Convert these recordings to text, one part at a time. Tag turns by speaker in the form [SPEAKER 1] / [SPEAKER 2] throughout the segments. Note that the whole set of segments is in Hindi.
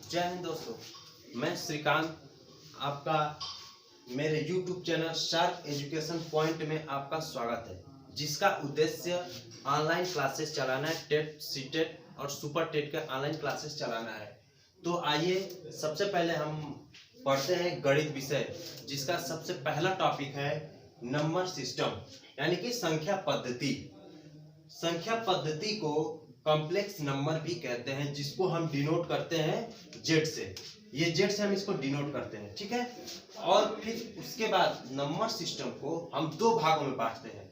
[SPEAKER 1] जय हिंद दोस्तों, मैं श्रीकांत आपका मेरे YouTube channel sharp education point में आपका स्वागत है, जिसका उद्देश्य ऑनलाइन क्लासेस चलाना है। टेट, सीटेट और सुपर टेट के ऑनलाइन क्लासेस चलाना है। तो आइए सबसे पहले हम पढ़ते हैं गणित विषय, जिसका सबसे पहला टॉपिक है नंबर सिस्टम, यानी कि संख्या पद्धति। संख्या पद्धति को कॉम्प्लेक्स नंबर भी कहते हैं, जिसको हम डिनोट करते हैं जेड से। ये जेड से हम इसको डिनोट करते हैं, ठीक है। और फिर उसके बाद नंबर सिस्टम को हम दो भागों में बांटते हैं।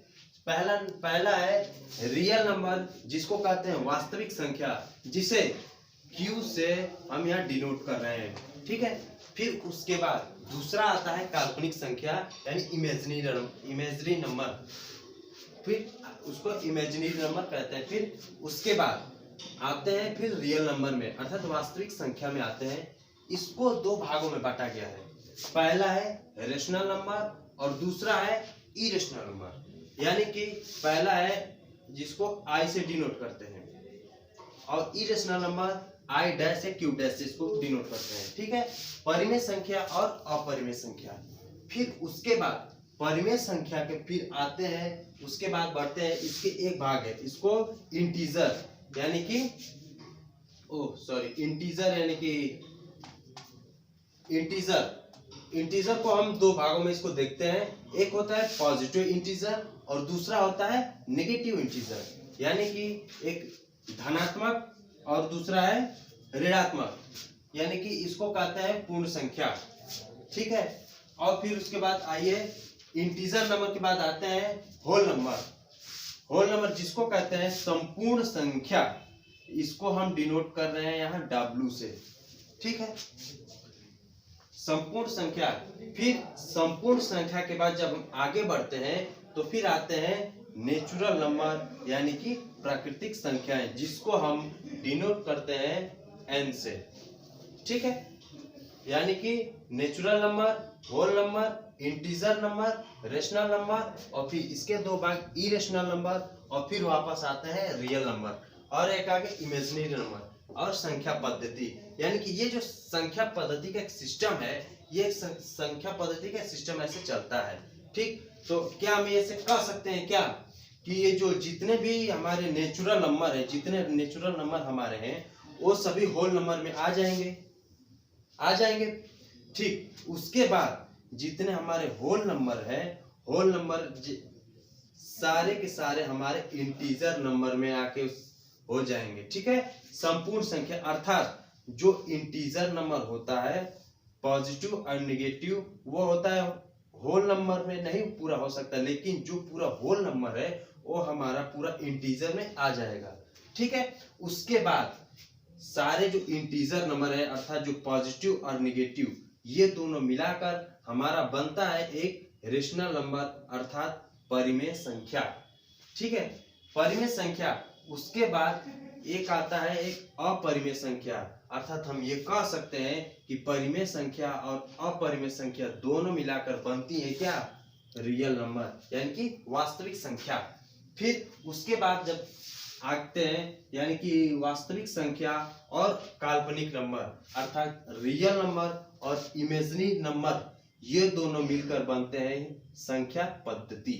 [SPEAKER 1] पहला है रियल नंबर, जिसको कहते हैं वास्तविक संख्या, जिसे क्यू से हम यहाँ डिनोट कर रहे हैं, ठीक है। फिर उसके बाद दूसरा आता है काल्पनिक संख्या, यानी इमेजिनरी नंबर, फिर उसको इमेजिनरी नंबर कहते हैं। फिर उसके बाद आते हैं फिर रियल नंबर में, अर्थात वास्तविक संख्या में आते हैं। इसको दो भागों में बांटा गया है। पहला है रेशनल नंबर और दूसरा है इरेशनल नंबर, यानी कि पहला है जिसको आई से डिनोट करते हैं और इरेशनल नंबर आई डैश से क्यू डैश से इसको डिनोट करते हैं, ठीक है। परिमेय संख्या और अपरिमेय संख्या। फिर उसके बाद परिमेय संख्या के फिर आते हैं, उसके बाद बढ़ते हैं। इसके एक भाग है, इसको इंटीजर यानी कि इंटीजर यानी कि इंटीजर को हम दो भागों में इसको देखते हैं। एक होता है पॉजिटिव इंटीजर और दूसरा होता है नेगेटिव इंटीजर, यानी कि एक धनात्मक और दूसरा है ऋणात्मक, यानी कि इसको कहते हैं पूर्ण संख्या, ठीक है। और फिर उसके बाद आइए इंटीजर नंबर के बाद आते हैं होल नंबर जिसको कहते हैं संपूर्ण संख्या। इसको हम डिनोट कर रहे हैं यहाँ W से, ठीक है, संपूर्ण संख्या। फिर संपूर्ण संख्या के बाद जब हम आगे बढ़ते हैं तो फिर आते हैं नेचुरल नंबर, यानी कि प्राकृतिक संख्याएं, जिसको हम डिनोट करते हैं N से, ठीक है। यानी कि natural number, whole number, integer number, rational number और फिर इसके दो भाग इरेशनल नंबर और फिर वापस आते हैं रियल नंबर और एक आगे इमेजिनरी नंबर और संख्या पद्धति। यानी कि ये जो संख्या पद्धति का एक सिस्टम है, ये संख्या पद्धति का सिस्टम ऐसे चलता है, ठीक। तो क्या हम ऐसे कह सकते हैं क्या कि ये जो जितने भी हमारे नेचुरल नंबर है, जितने नेचुरल नंबर हमारे हैं, वो सभी होल नंबर में आ जाएंगे, ठीक। उसके बाद जितने हमारे होल नंबर है, होल नंबर सारे के सारे हमारे इंटीजर नंबर में आके हो जाएंगे, ठीक है। संपूर्ण संख्या अर्थात जो इंटीजर नंबर होता है पॉजिटिव और नेगेटिव, वो होता है होल नंबर में नहीं पूरा हो सकता, लेकिन जो पूरा होल नंबर है वो हमारा पूरा इंटीजर में आ जाएगा, ठीक है। उसके बाद सारे जो इंटीजर नंबर है, अर्थात जो पॉजिटिव और नेगेटिव, ये दोनों मिलाकर हमारा बनता है एक रेशनल नंबर, अर्थात परिमेय संख्या, ठीक है, परिमेय संख्या। उसके बाद एक आता है एक अपरिमेय संख्या, अर्थात हम ये कह सकते हैं कि परिमेय संख्या और अपरिमेय संख्या दोनों मिलाकर बनती है क्या, रियल नंबर, यानी कि वास्तविक संख्या। फिर उसके बाद जब आते हैं, यानी कि वास्तविक संख्या और काल्पनिक नंबर, अर्थात रियल नंबर और इमेजिनरी नंबर, ये दोनों मिलकर बनते हैं संख्या पद्धति।